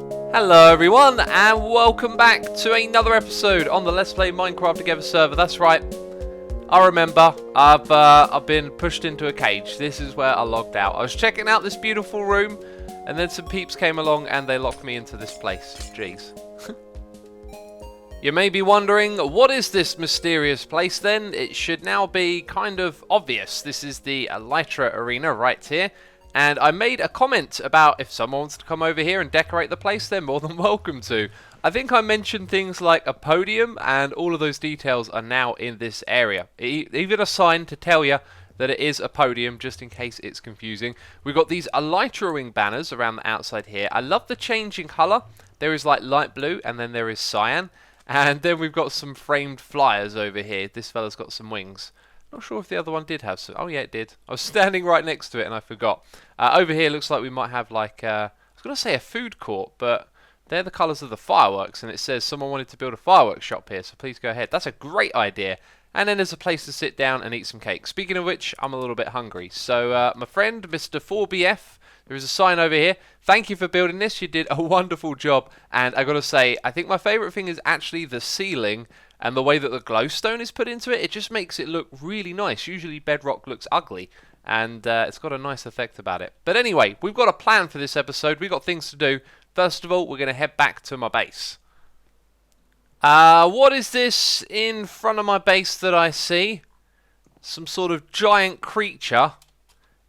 Hello everyone, and welcome back to another episode on the Let's Play Minecraft Together server. That's right, I remember, I've been pushed into a cage. This is where I logged out. I was checking out this beautiful room, and then some peeps came along and they locked me into this place. Jeez. You may be wondering, what is this mysterious place then? It should now be kind of obvious. This is the Alaia Arena right here. And I made a comment about if someone wants to come over here and decorate the place, they're more than welcome to. I think I mentioned things like a podium, and all of those details are now in this area. Even a sign to tell you that it is a podium, just in case it's confusing. We've got these Elytra wing banners around the outside here. I love the change in colour. There is like light blue, and then there is cyan. And then we've got some framed flyers over here. This fella's got some wings. Not sure if the other one did have some. Oh yeah, it did. I was standing right next to it and I forgot. Over here looks like we might have like, I was going to say a food court, but they're the colours of the fireworks, and it says someone wanted to build a fireworks shop here, so please go ahead. That's a great idea. And then there's a place to sit down and eat some cake. Speaking of which, I'm a little bit hungry. So my friend, Mr. 4BF, there is a sign over here. Thank you for building this. You did a wonderful job. And I got to say, I think my favourite thing is actually the ceiling and the way that the glowstone is put into it. It just makes it look really nice. Usually bedrock looks ugly, and it's got a nice effect about it. But anyway, we've got a plan for this episode. We've got things to do. First of all, we're going to head back to my base. What is this in front of my base that I see? Some sort of giant creature.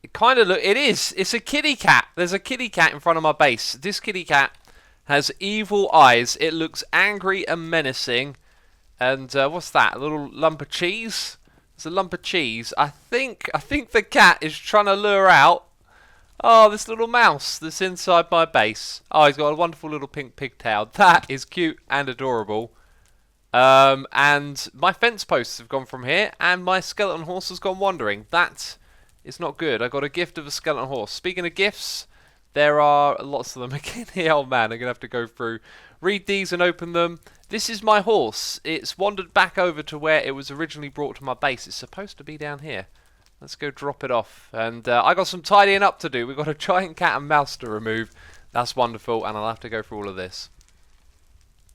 It kind of it is. It's a kitty cat. There's a kitty cat in front of my base. This kitty cat has evil eyes. It looks angry and menacing. And what's that? A little lump of cheese? It's a lump of cheese. I think the cat is trying to lure out, oh, this little mouse that's inside my base. Oh, he's got a wonderful little pink pigtail. That is cute and adorable. And my fence posts have gone from here, and my skeleton horse has gone wandering. That is not good. I got a gift of a skeleton horse. Speaking of gifts, there are lots of them again here. Oh man, I'm going to have to go through, read these and open them. This is my horse. It's wandered back over to where it was originally brought to my base. It's supposed to be down here. Let's go drop it off. And I got some tidying up to do. We've got a giant cat and mouse to remove. That's wonderful, and I'll have to go through all of this.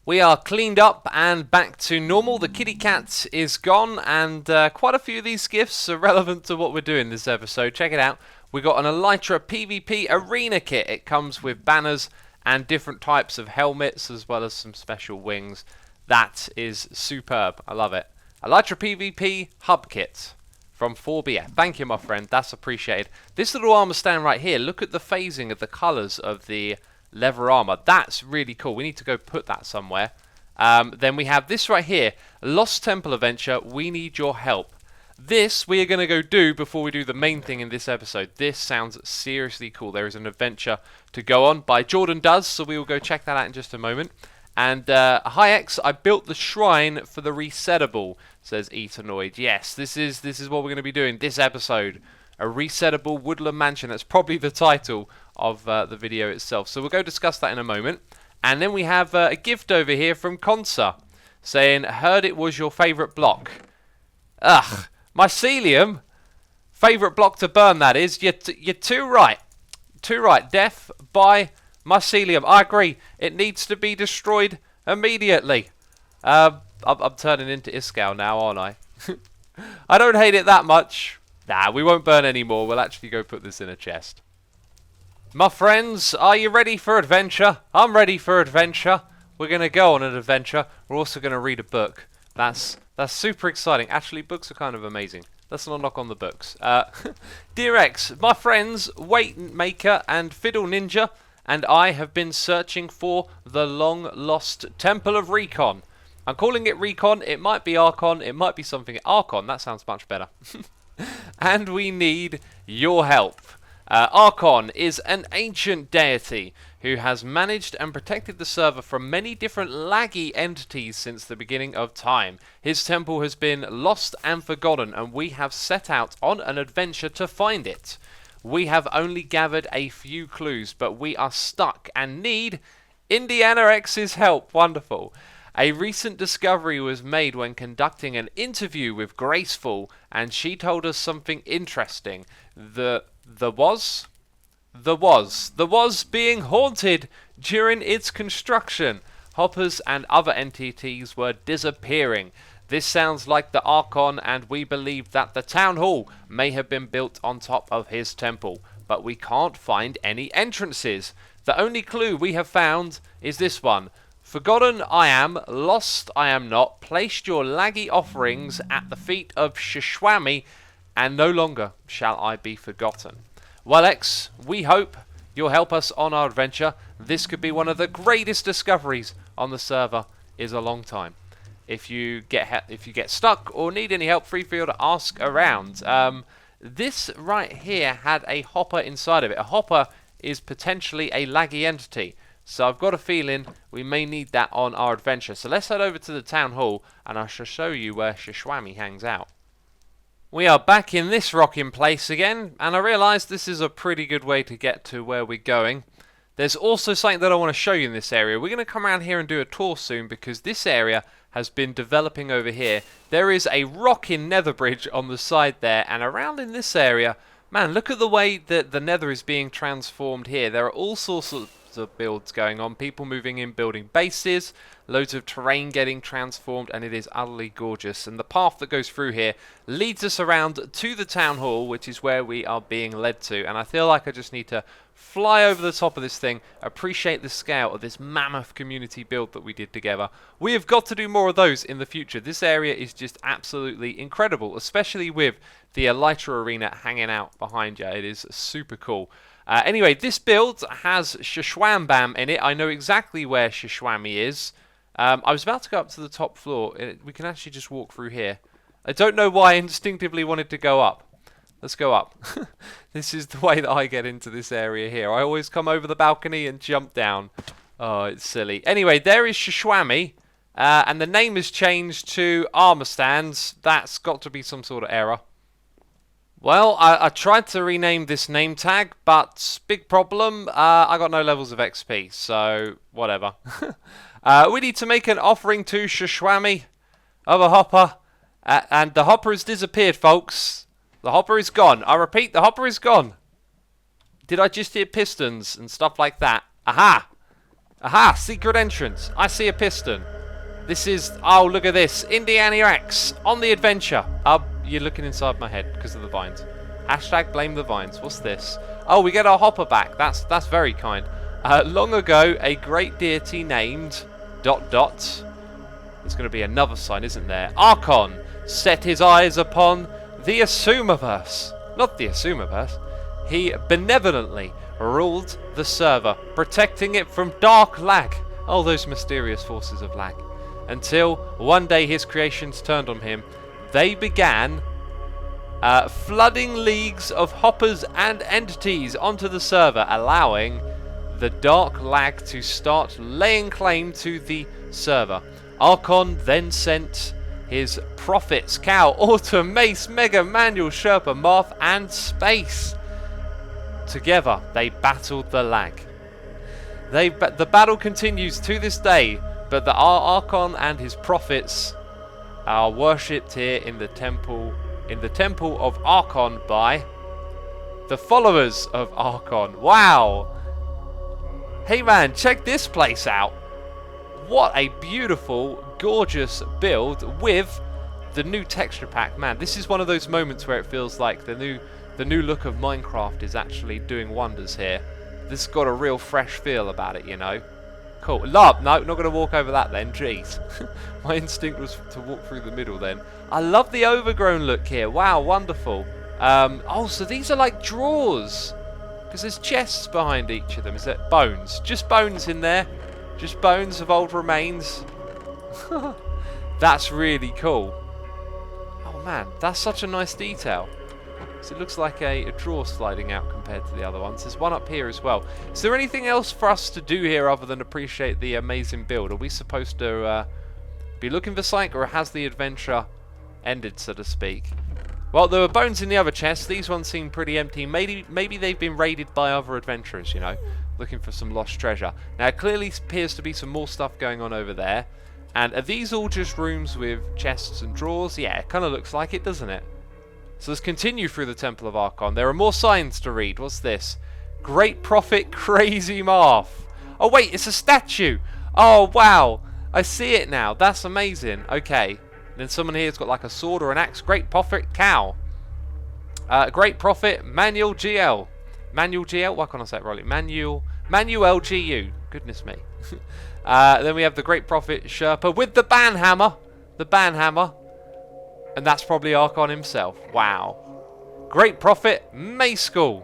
We are cleaned up and back to normal. The kitty cat is gone, and quite a few of these gifts are relevant to what we're doing this episode. Check it out. We got an Elytra PvP Arena kit. It comes with banners and different types of helmets, as well as some special wings. That is superb. I love it. Elytra PvP Hub Kit from 4BF. Thank you, my friend. That's appreciated. This little armor stand right here, look at the phasing of the colours of the leather armor. That's really cool. We need to go put that somewhere. Then we have this right here, Lost Temple Adventure. We need your help. This we are going to go do before we do the main thing in this episode. This sounds seriously cool. There is an adventure to go on by Jordan Does, so we will go check that out in just a moment. And hi X, I built the shrine for the Resettable, says Etanoid. Yes, this is what we're going to be doing this episode. A Resettable Woodland Mansion. That's probably the title of the video itself. So we'll go discuss that in a moment. And then we have a gift over here from Consa, saying, heard it was your favourite block. Ugh. Mycelium, favourite block to burn, that is. You're too right. Too right. Death by mycelium. I agree. It needs to be destroyed immediately. I'm turning into Iskall now, aren't I? I don't hate it that much. Nah, we won't burn anymore. We'll actually go put this in a chest. My friends, are you ready for adventure? I'm ready for adventure. We're going to go on an adventure. We're also going to read a book. That's super exciting. Actually, books are kind of amazing. Let's not knock on the books. Dear X, my friends, Weight Maker and Fiddle Ninja, and I have been searching for the long-lost Temple of Rcon. I'm calling it Rcon. It might be Archon. It might be something. Archon, that sounds much better. And we need your help. Archon is an ancient deity who has managed and protected the server from many different laggy entities since the beginning of time. His temple has been lost and forgotten, and we have set out on an adventure to find it. We have only gathered a few clues, but we are stuck and need Indiana X's help. Wonderful. A recent discovery was made when conducting an interview with Graceful, and she told us something interesting. The was being haunted During its construction, hoppers and other entities were disappearing. This sounds like the Archon, and we believe that the town hall may have been built on top of his temple, but we can't find any entrances. The only clue we have found is this one. Forgotten I am, lost I am not, placed your laggy offerings at the feet of Xisumavoid, and no longer shall I be forgotten. Well, X, we hope you'll help us on our adventure. This could be one of the greatest discoveries on the server in a long time. If you get stuck or need any help, feel to ask around. This right here had a hopper inside of it. A hopper is potentially a laggy entity, so I've got a feeling we may need that on our adventure. So let's head over to the town hall, and I shall show you where Xisumavoid hangs out. We are back in this rocking place again, and I realise this is a pretty good way to get to where we're going. There's also something that I want to show you in this area. We're going to come around here and do a tour soon, because this area has been developing over here. There is a rocking nether bridge on the side there, and around in this area, man, look at the way that the nether is being transformed here. There are all sorts of builds going on, people moving in, building bases, loads of terrain getting transformed, and it is utterly gorgeous. And the path that goes through here leads us around to the town hall, which is where we are being led to. And I feel like I just need to fly over the top of this thing, appreciate the scale of this mammoth community build that we did together. We have got to do more of those in the future. This area is just absolutely incredible, especially with the Alaia Arena hanging out behind you. It is super cool. Anyway, this build has Xisumavoid in it. I know exactly where Xisumavoid is. I was about to go up to the top floor. We can actually just walk through here. I don't know why I instinctively wanted to go up. Let's go up. This is the way that I get into this area here. I always come over the balcony and jump down. Oh, it's silly. Anyway, there is Xisumavoid. And the name is changed to armor stands. That's got to be some sort of error. Well, I tried to rename this name tag, but big problem, I got no levels of XP, so whatever. We need to make an offering to Xisumavoid of a hopper, and the hopper has disappeared, folks. The hopper is gone. I repeat, the hopper is gone. Did I just hear pistons and stuff like that? Aha! Aha, secret entrance. I see a piston. This is, oh, look at this. Indiana X on the adventure. You're looking inside my head because of the vines. Hashtag blame the vines. What's this? Oh, we get our hopper back. That's very kind. Long ago, a great deity named ... There's going to be another sign, isn't there? Archon set his eyes upon the xisumavoid. Not the xisumavoid. He benevolently ruled the server, protecting it from dark lag. Oh, those mysterious forces of lag. Until one day his creations turned on him. They began flooding leagues of hoppers and entities onto the server, allowing the dark lag to start laying claim to the server. Archon then sent his prophets, Cow, Autumn, Mace, Mega, Manual, Sherpa, Moth, and Space. Together, they battled the lag. The battle continues to this day, but the Archon and his prophets are worshipped here in the temple of Archon by the followers of Archon. Wow! Hey man, check this place out. What a beautiful, gorgeous build with the new texture pack. Man, this is one of those moments where it feels like the new look of Minecraft is actually doing wonders here. This has got a real fresh feel about it, you know. Cool. No, not going to walk over that then. Jeez. My instinct was to walk through the middle then. I love the overgrown look here. Wow, wonderful. Oh, so these are like drawers. Because there's chests behind each of them. Is that bones? Just bones in there. Just bones of old remains. That's really cool. Oh man, that's such a nice detail. So it looks like a drawer sliding out compared to the other ones. There's one up here as well. Is there anything else for us to do here other than appreciate the amazing build? Are we supposed to be looking for something, or has the adventure ended, so to speak? Well, there were bones in the other chests. These ones seem pretty empty. Maybe they've been raided by other adventurers, you know, looking for some lost treasure. Now, it clearly appears to be some more stuff going on over there. And are these all just rooms with chests and drawers? Yeah, it kind of looks like it, doesn't it? So let's continue through the Temple of Archon. There are more signs to read. What's this? Great Prophet Crazy Marth. Oh wait, it's a statue. Oh wow, I see it now. That's amazing. Okay, then someone here's got like a sword or an axe. Great Prophet Cow. Great Prophet Manuel GL. Manuel GL. Why can't I say it right? Manuel GU. Goodness me. Then we have the Great Prophet Sherpa with the banhammer. The banhammer. And that's probably Archon himself. Wow. Great Prophet Mayskull.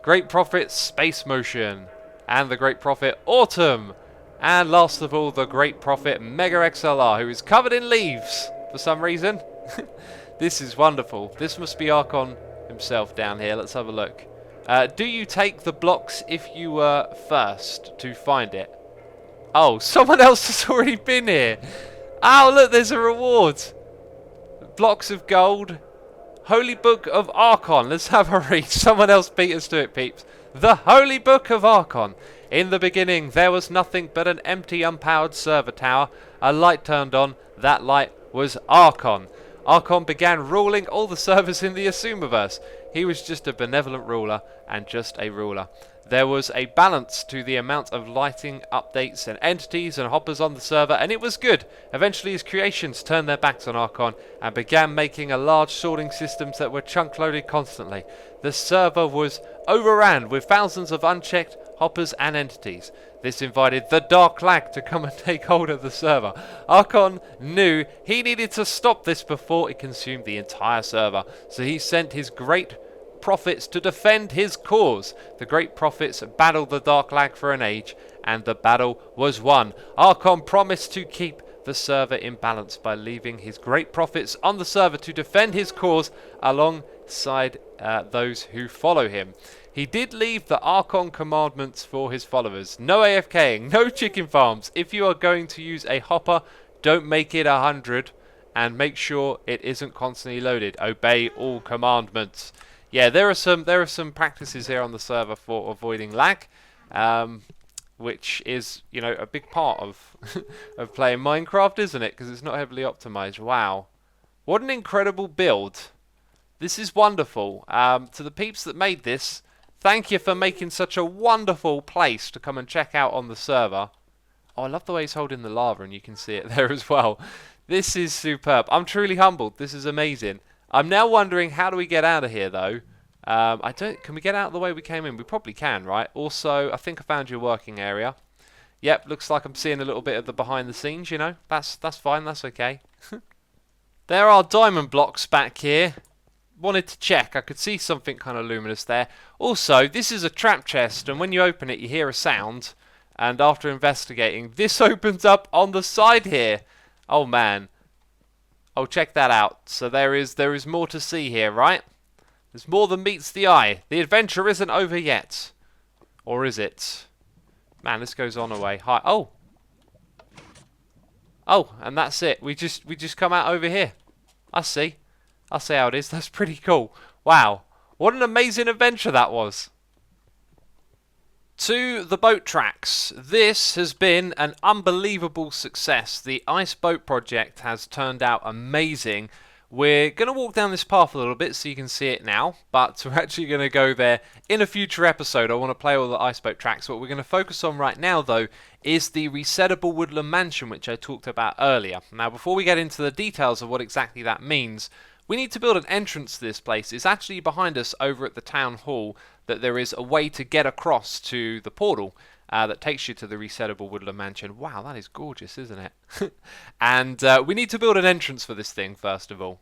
Great Prophet Space Motion. And the Great Prophet Autumn. And last of all, the Great Prophet Mega XLR, who is covered in leaves for some reason. This is wonderful. This must be Archon himself down here. Let's have a look. Do you take the blocks if you were first to find it? Oh, someone else has already been here. Oh, look, there's a reward. Blocks of gold. Holy Book of Archon. Let's have a read. Someone else beat us to it, peeps. The Holy Book of Archon. In the beginning, there was nothing but an empty, unpowered server tower. A light turned on. That light was Archon. Archon began ruling all the servers in the xisumoverse. He was just a benevolent ruler and just a ruler. There was a balance to the amount of lighting, updates and entities and hoppers on the server, and it was good. Eventually his creations turned their backs on Archon and began making a large sorting systems that were chunk loaded constantly. The server was overran with thousands of unchecked hoppers and entities. This invited the Dark Lag to come and take hold of the server. Archon knew he needed to stop this before it consumed the entire server, so he sent his great prophets to defend his cause. The great prophets battled the Dark Lag for an age, and the battle was won. Archon promised to keep the server in balance by leaving his great prophets on the server to defend his cause alongside those who follow him. He did leave the Archon commandments for his followers. No AFKing, no chicken farms. If you are going to use a hopper, don't make it 100 and make sure it isn't constantly loaded. Obey all commandments. Yeah, there are some practices here on the server for avoiding lag, which is, you know, a big part of of playing Minecraft, isn't it? Because it's not heavily optimized. Wow, what an incredible build! This is wonderful. To the peeps that made this, thank you for making such a wonderful place to come and check out on the server. Oh, I love the way he's holding the lava, and you can see it there as well. This is superb. I'm truly humbled. This is amazing. I'm now wondering, how do we get out of here, though? Can we get out the way we came in? We probably can, right? Also, I think I found your working area. Yep, looks like I'm seeing a little bit of the behind the scenes, you know. That's fine, that's okay. There are diamond blocks back here. Wanted to check. I could see something kind of luminous there. Also, this is a trap chest, and when you open it, you hear a sound. And after investigating, this opens up on the side here. Oh, man. Oh, check that out. So there is more to see here, right? There's more than meets the eye. The adventure isn't over yet. Or is it? Man, this goes on away. Hi. Oh. Oh, and that's it. We just come out over here. I see how it is. That's pretty cool. Wow. What an amazing adventure that was. To the boat tracks. This has been an unbelievable success. The ice boat project has turned out amazing. We're going to walk down this path a little bit so you can see it now, but we're actually going to go there in a future episode. I want to play all the ice boat tracks. What we're going to focus on right now, though, is the Resettable Woodland mansion, which I talked about earlier. Now, before we get into the details of what exactly that means, we need to build an entrance to this place. It's actually behind us over at the town hall that there is a way to get across to the portal that takes you to the Resettable Woodland mansion. Wow, that is gorgeous, isn't it? And we need to build an entrance for this thing, first of all.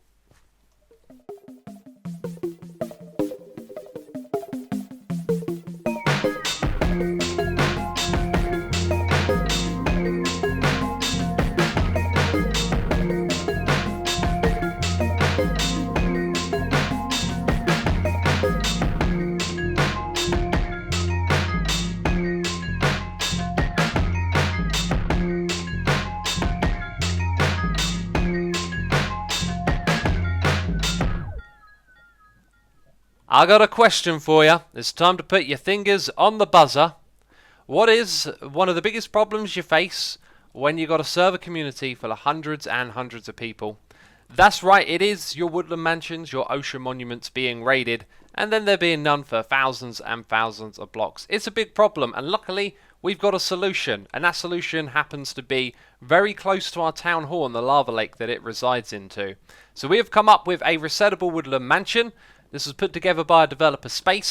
I got a question for you. It's time to put your fingers on the buzzer. What is one of the biggest problems you face when you got a server community full of hundreds and hundreds of people? That's right, it is your woodland mansions, your ocean monuments being raided, and then there being none for thousands and thousands of blocks. It's a big problem, and luckily we've got a solution, and that solution happens to be very close to our town hall and the lava lake that it resides into. So we have come up with a Resettable Woodland mansion. This was put together by a developer,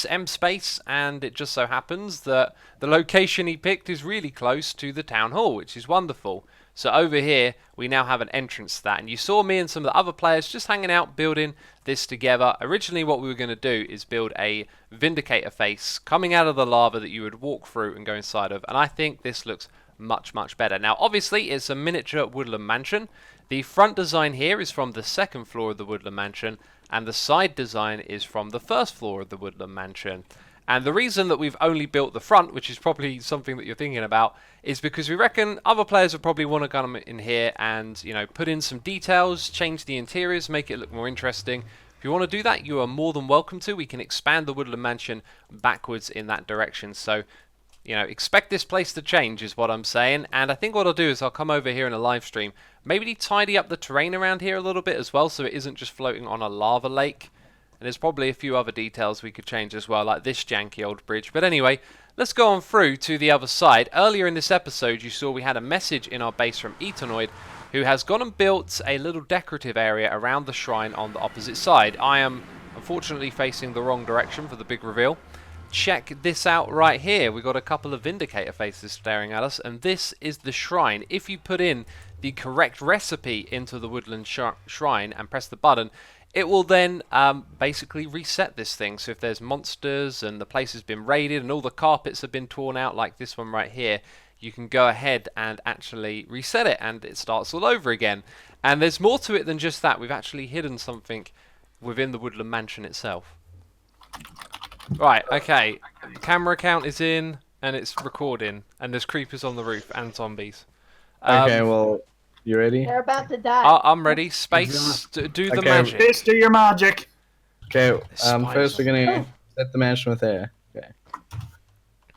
M Space, and it just so happens that the location he picked is really close to the town hall, which is wonderful. So over here, we now have an entrance to that. And you saw me and some of the other players just hanging out, building this together. Originally, what we were going to do is build a Vindicator face coming out of the lava that you would walk through and go inside of. And I think this looks much, much better. Now, obviously, it's a miniature woodland mansion. The front design here is from the second floor of the woodland mansion, and the side design is from the first floor of the woodland mansion. And the reason that we've only built the front, which is probably something that you're thinking about, is because we reckon other players would probably want to come in here and, you know, put in some details, change the interiors, make it look more interesting. If you want to do that, you are more than welcome to. We can expand the woodland mansion backwards in that direction. So, you know, expect this place to change is what I'm saying. And I think what I'll do is I'll come over here in a live stream, maybe tidy up the terrain around here a little bit as well, so it isn't just floating on a lava lake. And there's probably a few other details we could change as well, like this janky old bridge. But anyway, let's go on through to the other side. Earlier in this episode, you saw we had a message in our base from Etanoid, who has gone and built a little decorative area around the shrine on the opposite side. I am unfortunately facing the wrong direction for the big reveal. Check this out right here. We've got a couple of Vindicator faces staring at us, and this is the shrine. If you put in the correct recipe into the woodland shrine and press the button, it will then basically reset this thing. So if there's monsters and the place has been raided and all the carpets have been torn out like this one right here, you can go ahead and actually reset it and it starts all over again. And there's more to it than just that. We've actually hidden something within the woodland mansion itself. Right, okay. The camera count is in and it's recording, and there's creepers on the roof and zombies. Okay, well, you ready? They're about to die. I'm ready. Space, do the magic. Space, do your magic. Okay, first we're gonna set the mansion with air. Okay.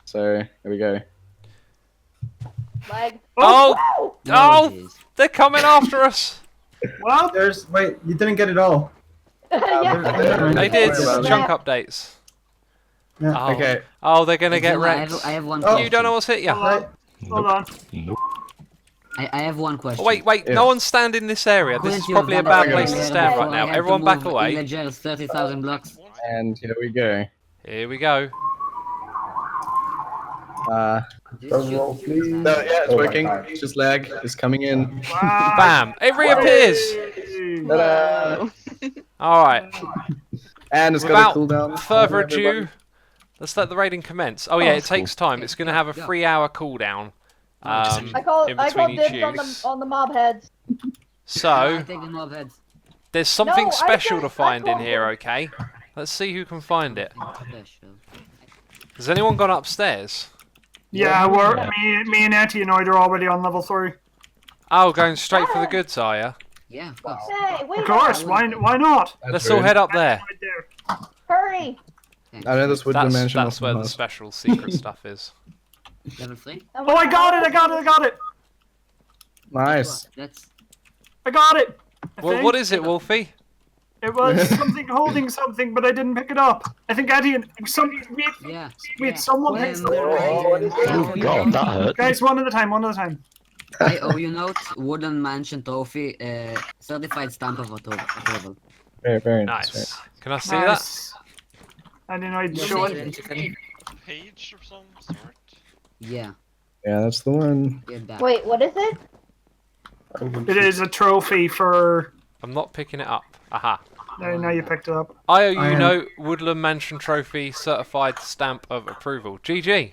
So, here we go. Leg. Oh! Oh! They're coming after us! Well, Wait, you didn't get it all. Yeah. They did. Sorry about Chunk updates. Yeah. Oh. Okay. Oh, they're gonna get wrecked. I have one You question. don't know what's hit you. hold on. I have one question. Oh, wait, Yeah. no one stand in this area. This is probably a bad place to stand right now. Everyone back away. 30,000 blocks. And here we go. Here we go. No, yeah, it's working. It's just lag. It's coming in. Wow. Bam! It reappears! Ta-da! Alright. And it's got Without a cooldown. further Everybody. ado, let's let the raiding commence. Oh yeah, it takes time. It's going to have a 3-hour cooldown. I call in between each dibs use. on the mob heads. So, I take the mob heads. there's something No, I special to don't- find I in called here, them. okay? Let's see who can find it. Special. Has anyone gone upstairs? Yeah, me and Antinoid are already on level 3. Oh, going straight for the goods, are you? Yeah, of course. Hey, wait Of course, why not? That's Let's all rude. head up there. Right there. Hurry! I know this woodland mansion. That's also where the has- special secret stuff is. Level 3? Oh, I got it! Nice. That's... I got it! I Well, think. what is it, Wolfie? It was something holding something, but I didn't pick it up. I think Yeah. wait, someone picked it up. Oh God, that hurt. Guys, one at a time. I owe you note, Woodland Mansion Trophy, certified stamp of approval. Very, very nice. Nice. Can I see that? Nice. Antinoid, show it. Page of some sort. Yeah, Yeah, that's the one. get that. Wait, what is it? It is a trophy for... I'm not picking it up. Aha. Now you picked it up. I owe you note, Woodland Mansion Trophy, certified stamp of approval. GG.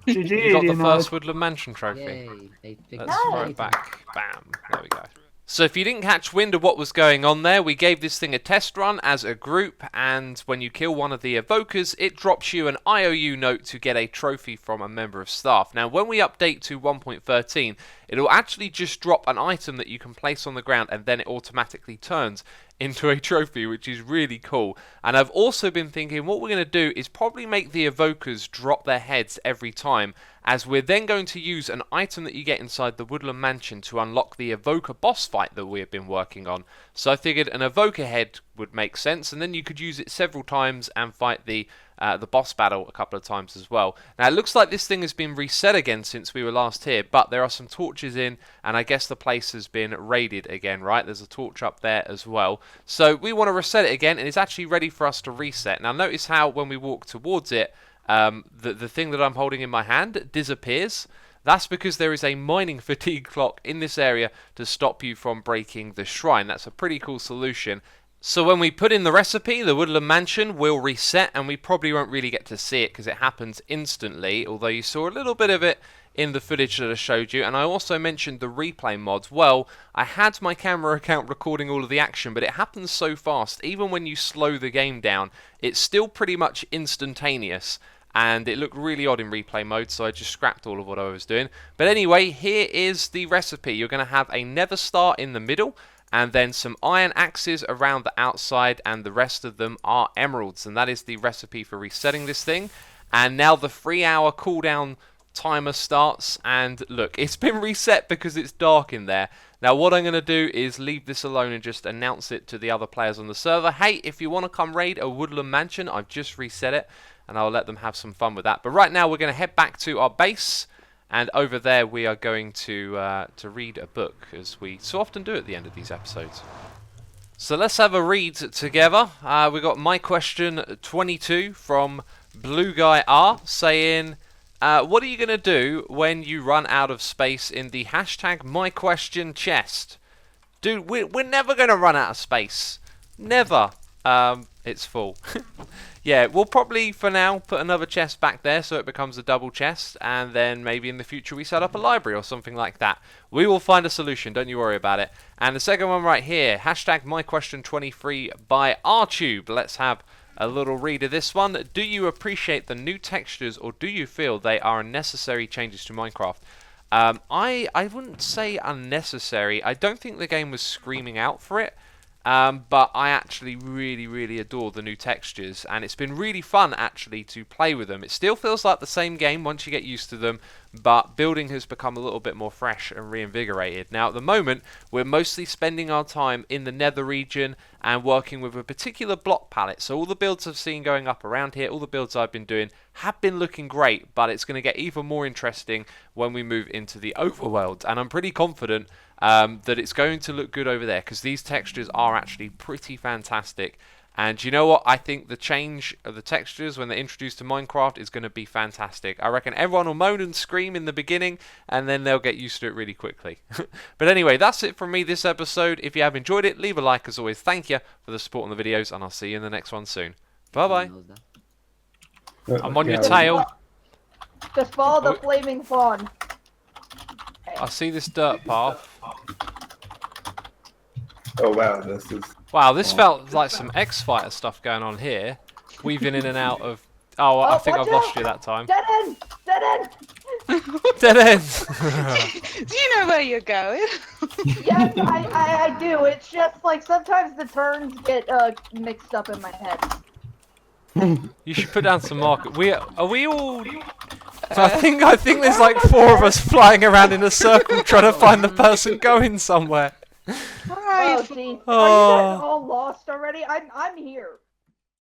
GG, You got the Antinoid. first Woodland Mansion Trophy. Yay, they picked Let's throw it. it back. Bam. There we go. So if you didn't catch wind of what was going on there, we gave this thing a test run as a group, and when you kill one of the evokers, it drops you an IOU note to get a trophy from a member of staff. Now, when we update to 1.13, it'll actually just drop an item that you can place on the ground, and then it automatically turns into a trophy, which is really cool. And I've also been thinking what we're going to do is probably make the evokers drop their heads every time, as we're then going to use an item that you get inside the Woodland Mansion to unlock the Evoker boss fight that we have been working on. So I figured an Evoker head would make sense, and then you could use it several times and fight the boss battle a couple of times as well. Now it looks like this thing has been reset again since we were last here, but there are some torches in, and I guess the place has been raided again, right? There's a torch up there as well. So we want to reset it again, and it's actually ready for us to reset. Now notice how when we walk towards it, the thing that I'm holding in my hand disappears. That's because there is a mining fatigue clock in this area to stop you from breaking the shrine. That's a pretty cool solution. So when we put in the recipe, the Woodland Mansion will reset, and we probably won't really get to see it because it happens instantly, although you saw a little bit of it in the footage that I showed you. And I also mentioned the replay mods. Well, I had my camera account recording all of the action, but it happens so fast, even when you slow the game down, it's still pretty much instantaneous. And it looked really odd in replay mode, so I just scrapped all of what I was doing. But anyway, here is the recipe. You're going to have a nether star in the middle, and then some iron axes around the outside, and the rest of them are emeralds. And that is the recipe for resetting this thing. And now the 3-hour cooldown timer starts, and look, it's been reset because it's dark in there. Now what I'm going to do is leave this alone and just announce it to the other players on the server. Hey, if you want to come raid a Woodland Mansion, I've just reset it, and I'll let them have some fun with that. But right now we're going to head back to our base, and over there we are going to read a book, as we so often do at the end of these episodes. So let's have a read together. We got My Question 22 from Blue Guy R saying, what are you going to do when you run out of space in the hashtag MyQuestion chest? Dude, we're never going to run out of space. Never. It's full. Yeah, we'll probably, for now, put another chest back there so it becomes a double chest, and then maybe in the future we set up a library or something like that. We will find a solution, don't you worry about it. And the second one right here, hashtag MyQuestion23 by Rtube. Let's have a little read of this one. Do you appreciate the new textures, or do you feel they are unnecessary changes to Minecraft? I wouldn't say unnecessary. I don't think the game was screaming out for it. But I actually really adore the new textures, and it's been really fun actually to play with them. It still feels like the same game once you get used to them, but building has become a little bit more fresh and reinvigorated. Now at the moment we're mostly spending our time in the nether region and working with a particular block palette. So all the builds I've seen going up around here, all the builds I've been doing have been looking great, but it's going to get even more interesting when we move into the overworld, and I'm pretty confident that it's going to look good over there, because these textures are actually pretty fantastic. And you know what? I think the change of the textures when they're introduced to Minecraft is going to be fantastic. I reckon everyone will moan and scream in the beginning, and then they'll get used to it really quickly. But anyway, that's it from me this episode. If you have enjoyed it, leave a like as always. Thank you for the support on the videos, and I'll see you in the next one soon. Bye-bye. I'm on your tail. Just follow the flaming fawn. I see this dirt path. Oh wow, this is... Wow, this felt like some X-Fighter stuff going on here. Weaving in and out of... Oh, I think I've lost you that time. Dead end! Dead end! Dead end! Do you know where you're going? Yes, I do. It's just like sometimes the turns get mixed up in my head. You should put down some markers. Are we all... I think there's like 4 of us flying around in a circle trying to find the person going somewhere. Oh, geez. Oh. Are you guys all lost already? I'm here.